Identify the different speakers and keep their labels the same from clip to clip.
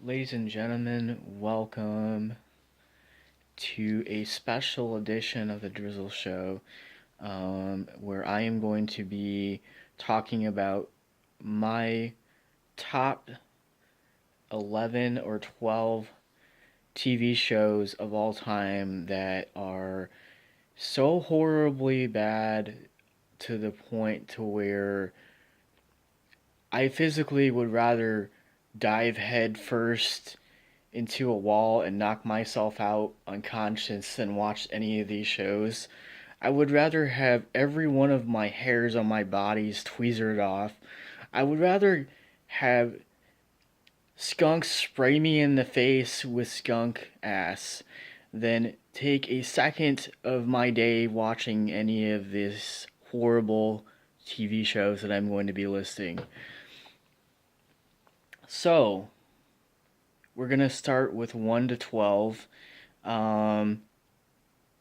Speaker 1: Ladies and gentlemen, welcome to a special edition of the Drizzle Show, where I am going to be talking about my top 11 or 12 TV shows of all time that are so horribly bad to the point to where I physically would rather dive head first into a wall and knock myself out unconscious than watch any of these shows. I would rather have every one of my hairs on my bodies tweezered off. I would rather have skunks spray me in the face with skunk ass than take a second of my day watching any of these horrible TV shows that I'm going to be listing. So, we're going to start with 1 to 12. Um,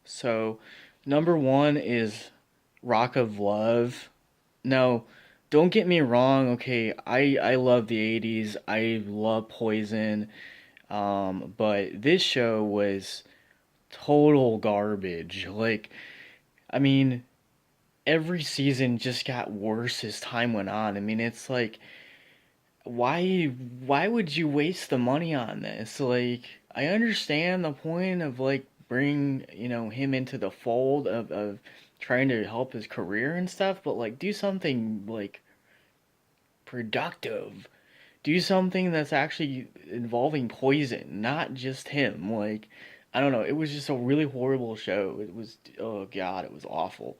Speaker 1: So, number one is Rock of Love. No, don't get me wrong. Okay, I love the '80s. I love Poison. But this show was total garbage. Like, I mean, every season just got worse as time went on. I mean, it's like, why would you waste the money on this? Like, I understand the point of like bring him into the fold of trying to help his career and stuff, but like do something like productive. Do something that's actually involving Poison, not just him. Like, I don't know, it was just a really horrible show. It was, oh god, it was awful.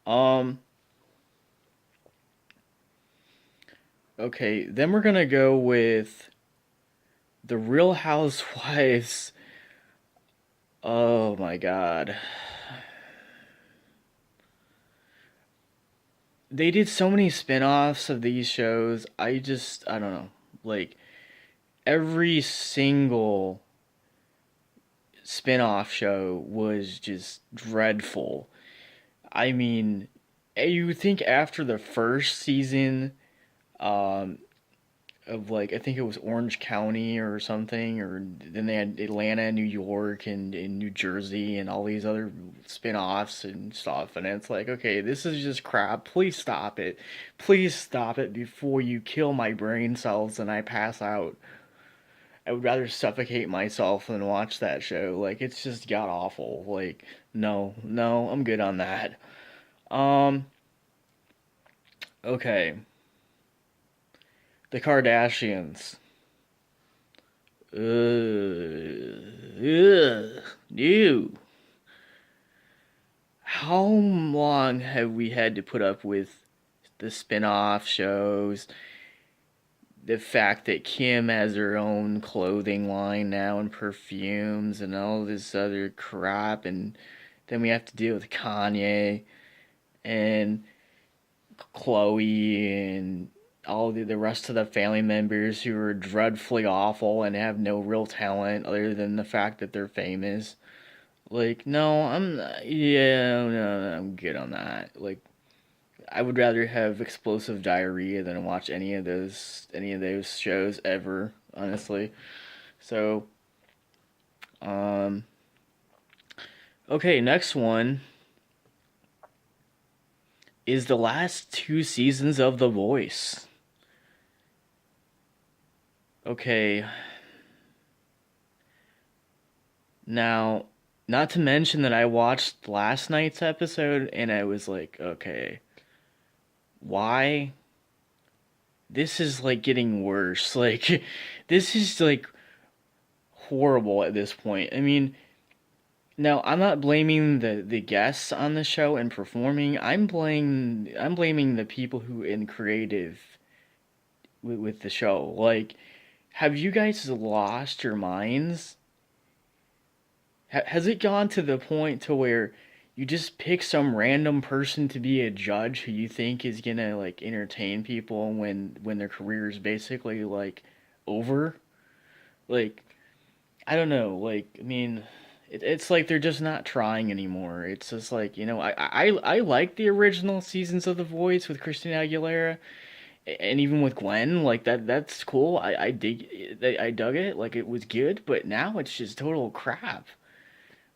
Speaker 1: Um okay, then we're gonna go with The Real Housewives. Oh my god. They did so many spin-offs of these shows. I don't know. Like every single spin-off show was just dreadful. I mean, you think after the first season um of like I think it was Orange County or something, or then they had Atlanta, New York, and New Jersey, and all these other spin-offs and stuff. And it's like, okay, this is just crap. Please stop it. Please stop it before you kill my brain cells and I pass out. I would rather suffocate myself than watch that show. Like it's just god awful. Like no, no, I'm good on that. Um, okay, the Kardashians. Ew. How long have we had to put up with the spin-off shows? The fact that Kim has her own clothing line now and perfumes and all this other crap, and then we have to deal with Kanye and Chloe and all the rest of the family members who are dreadfully awful and have no real talent other than the fact that they're famous. Like, no, I'm not, yeah, no, I'm good on that. Like, I would rather have explosive diarrhea than watch any of those shows ever, honestly. So, um, okay, next one is the last two seasons of The Voice. Okay, now, not to mention that I watched last night's episode and I was like, okay, why? This is like getting worse. Like, this is like horrible at this point. I mean, now I'm not blaming the guests on the show and performing. I'm blaming the people who in creative with the show. Like, have you guys lost your minds? Has it gone to the point to where you just pick some random person to be a judge who you think is gonna like entertain people when their career is basically like over? Like, I don't know. Like, I mean, it's like they're just not trying anymore. It's just like I like the original seasons of The Voice with Christina Aguilera, And even with Gwen, like that's cool. I dug it. Like it was good, but now it's just total crap.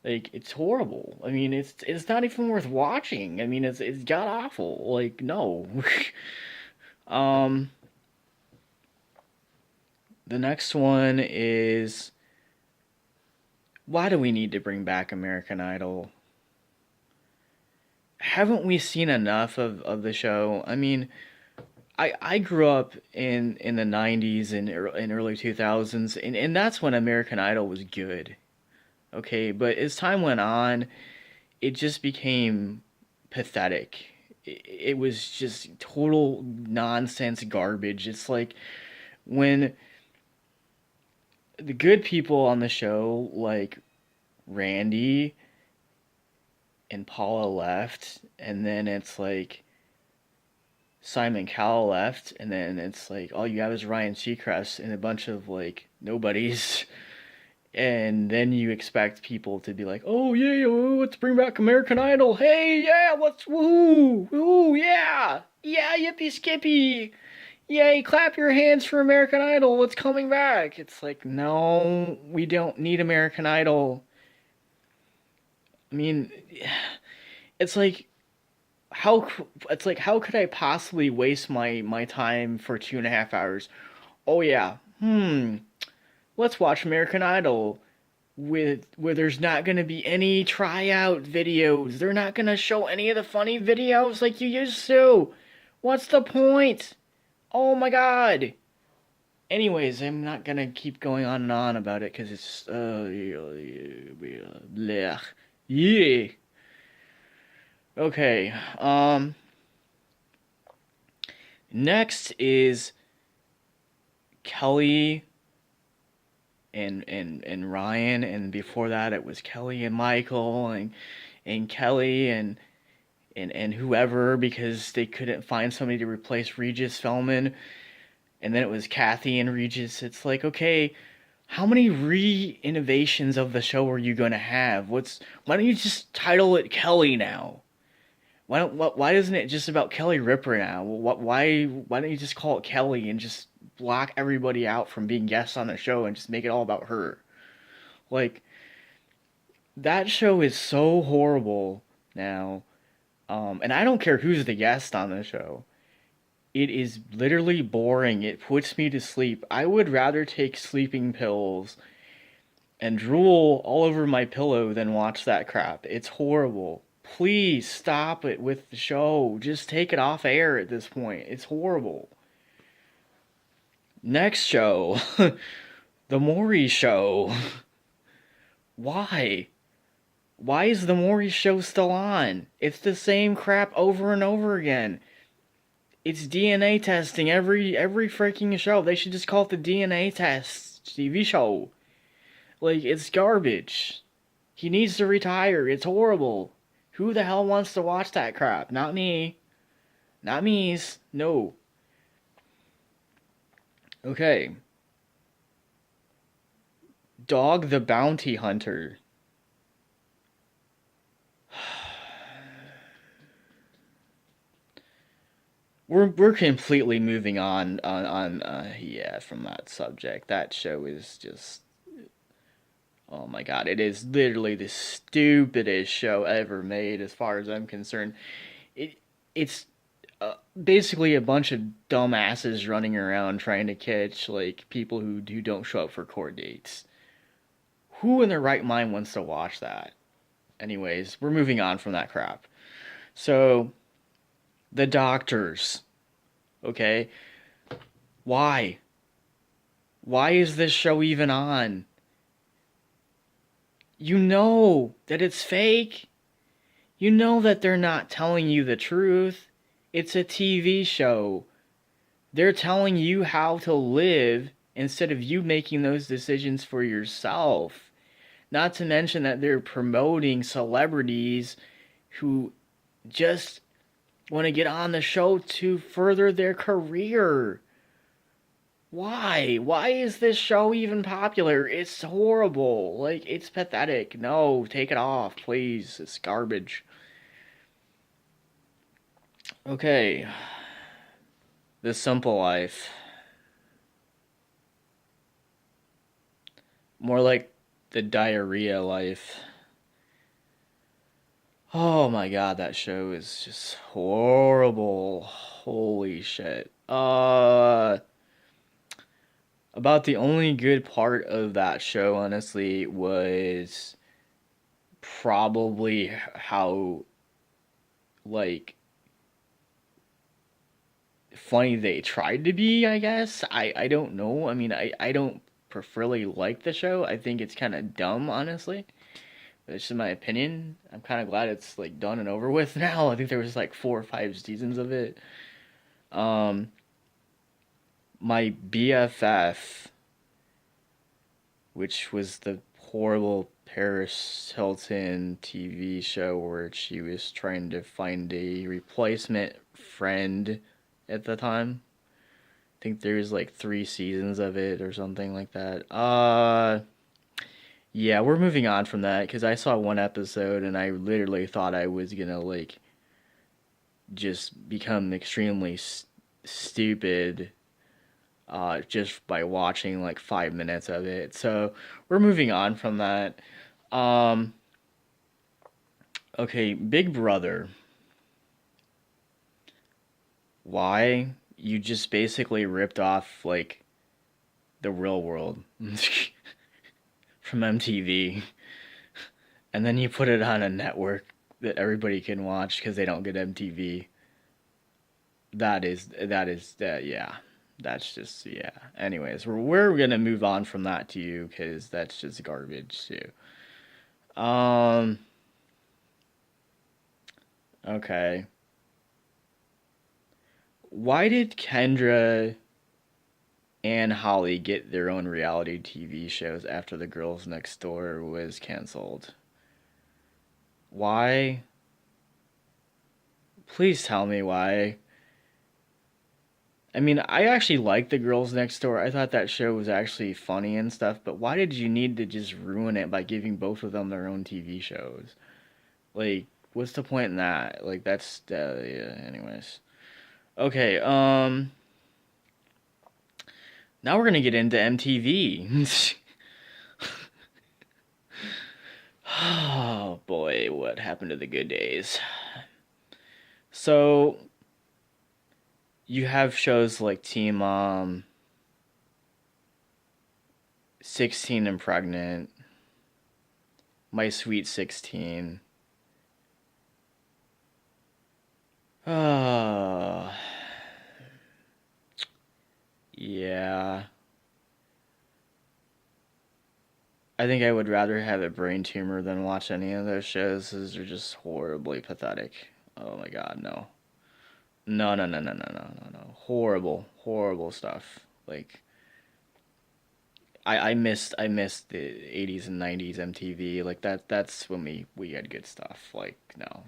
Speaker 1: Like it's horrible. I mean, it's not even worth watching. I mean, it's god awful. Like no. um, the next one is, why do we need to bring back American Idol? Haven't we seen enough of the show? I mean, I grew up in the 90s and in early 2000s, and that's when American Idol was good. Okay, but as time went on, it just became pathetic. It was just total nonsense garbage. It's like when the good people on the show, like Randy and Paula, left, and then it's like Simon Cowell left, and then it's like all you have is Ryan Seacrest and a bunch of like nobodies. And then you expect people to be like, "Oh yeah, let's bring back American Idol. Hey, yeah, let's woo, yeah, yeah, yippee skippy, yay, clap your hands for American Idol. It's coming back." It's like, no, we don't need American Idol. I mean, it's like how how could I possibly waste my time for 2.5 hours? Oh yeah, let's watch American Idol with where there's not going to be any tryout videos. They're not going to show any of the funny videos like you used to. What's the point? Oh my god. Anyways, I'm not going to keep going on and on about it because it's blech. Yeah. Okay. Next is Kelly and Ryan, and before that it was Kelly and Michael, and Kelly and whoever, because they couldn't find somebody to replace Regis Philbin, and then it was Kathy and Regis. It's like, okay, how many re-innovations of the show are you gonna have? Why don't you just title it Kelly now? Why isn't it just about Kelly Ripa now? Why don't you just call it Kelly and just block everybody out from being guests on the show and just make it all about her? Like, that show is so horrible now. And I don't care who's the guest on the show. It is literally boring. It puts me to sleep. I would rather take sleeping pills and drool all over my pillow than watch that crap. It's horrible. Please stop it with the show. Just take it off air at this point. It's horrible. Next show, The Maury Show. Why? Why is The Maury Show still on? It's the same crap over and over again. It's DNA testing every freaking show. They should just call it the DNA Test TV show. Like, it's garbage. He needs to retire. It's horrible. Who the hell wants to watch that crap? Not me. Not me's. No. Okay. Dog the Bounty Hunter. We're completely moving on yeah, from that subject. That show is just, oh my god, it is literally the stupidest show ever made as far as I'm concerned. It's basically a bunch of dumbasses running around trying to catch like people who don't show up for court dates. Who in their right mind wants to watch that? Anyways, we're moving on from that crap. So, the doctors. Okay? Why? Why is this show even on? You know that it's fake. You know that they're not telling you the truth. It's a TV show. They're telling you how to live instead of you making those decisions for yourself. Not to mention that they're promoting celebrities who just want to get on the show to further their career. Why? Why is this show even popular? It's horrible. Like, it's pathetic. No, take it off, please. It's garbage. Okay. The Simple Life. More like the Diarrhea Life. Oh my god, that show is just horrible. Holy shit. About the only good part of that show, honestly, was probably how, like, funny they tried to be, I guess. I don't know. I mean, I don't preferably like the show. I think it's kind of dumb, honestly. But it's just my opinion. I'm kind of glad it's, like, done and over with now. I think there was, like, 4 or 5 seasons of it. Um, my BFF, which was the horrible Paris Hilton TV show where she was trying to find a replacement friend at the time. I think there's like 3 seasons of it or something like that. Yeah, we're moving on from that because I saw one episode and I literally thought I was gonna like just become extremely stupid just by watching like 5 minutes of it. So we're moving on from that. Um, okay, Big Brother. Why? You just basically ripped off like the real world from MTV, and then you put it on a network that everybody can watch because they don't get MTV. That. Yeah, that's just yeah. Anyways, we're gonna move on from that to you because that's just garbage too. Um. Okay. Why did Kendra and Holly get their own reality TV shows after The Girls Next Door was canceled? Why? Please tell me why. I mean, I actually liked The Girls Next Door. I thought that show was actually funny and stuff, but why did you need to just ruin it by giving both of them their own TV shows? Like, what's the point in that? Like, that's, yeah, anyways. Okay, now we're gonna get into MTV. Oh boy, what happened to the good days? So, you have shows like Teen Mom, 16 and Pregnant, My Sweet 16. Oh, yeah. I think I would rather have a brain tumor than watch any of those shows. Those are just horribly pathetic. Oh my god, no. No, no, no, no, no, no, no, no. Horrible, horrible stuff. Like, I missed the 80s and 90s MTV. Like that's when we had good stuff. Like, no.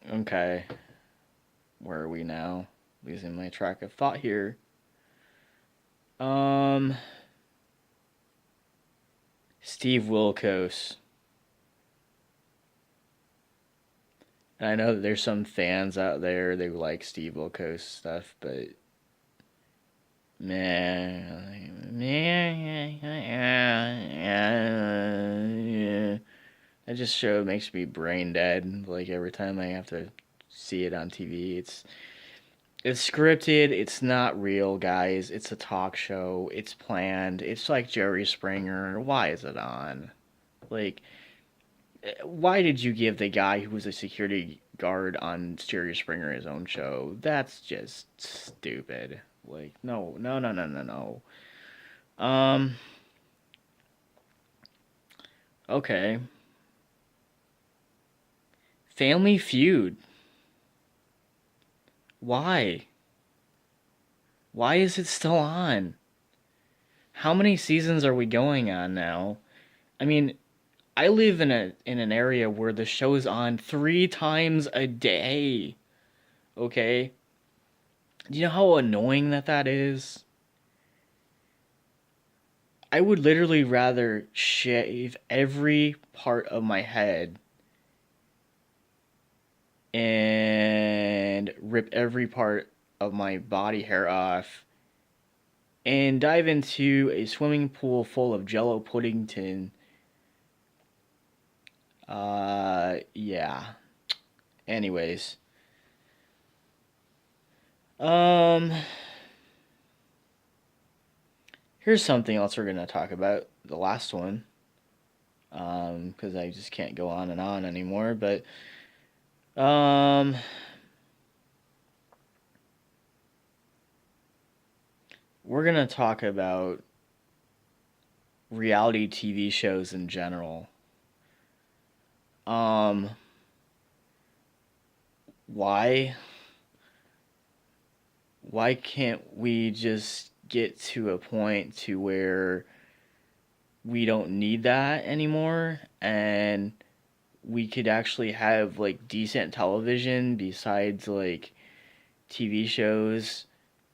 Speaker 1: Okay. Where are we now? Losing my track of thought here. Um Steve Wilkos. And I know that there's some fans out there they like Steve Wilkos stuff, but man, that just show makes me brain dead. Like every time I have to see it on TV, it's scripted. It's not real, guys. It's a talk show. It's planned. It's like Jerry Springer. Why is it on? Like, why did you give the guy who was a security guard on Jerry Springer his own show? That's just stupid. Like, no, no, no, no, no, no. Um, okay. Family Feud. Why? Why is it still on? How many seasons are we going on now? I mean, I live in an area where the show's on 3 times a day. Okay? Do you know how annoying that is? I would literally rather shave every part of my head and rip every part of my body hair off and dive into a swimming pool full of Jello Puddington. Yeah. Anyways, um, here's something else we're gonna talk about. The last one, because I just can't go on and on anymore. But um, we're gonna talk about reality TV shows in general. Um, why? Why can't we just get to a point to where we don't need that anymore and we could actually have like decent television besides like TV shows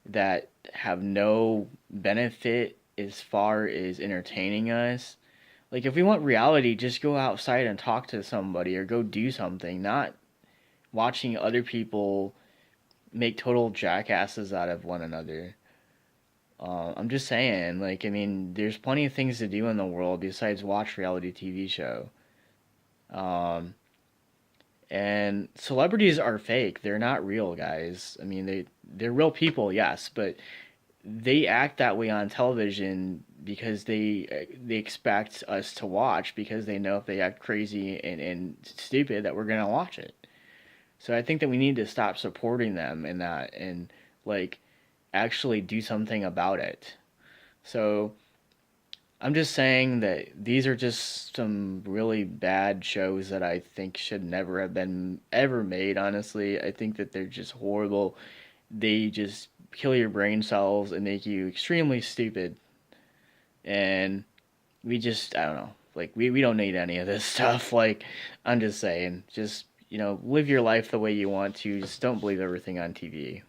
Speaker 1: that have no benefit as far as entertaining us. Like if we want reality, just go outside and talk to somebody or go do something, not watching other people make total jackasses out of one another. I'm just saying, like, I mean, there's plenty of things to do in the world besides watch reality TV show. Um, and celebrities are fake. They're not real, guys. I mean, they're real people, yes, but they act that way on television because they expect us to watch because they know if they act crazy and stupid that we're gonna watch it. So I think that we need to stop supporting them in that and like actually do something about it. So I'm just saying that these are just some really bad shows that I think should never have been ever made, honestly. I think that they're just horrible. They just kill your brain cells and make you extremely stupid. And I don't know. Like, we don't need any of this stuff. Like, I'm just saying, just, live your life the way you want to. Just don't believe everything on TV.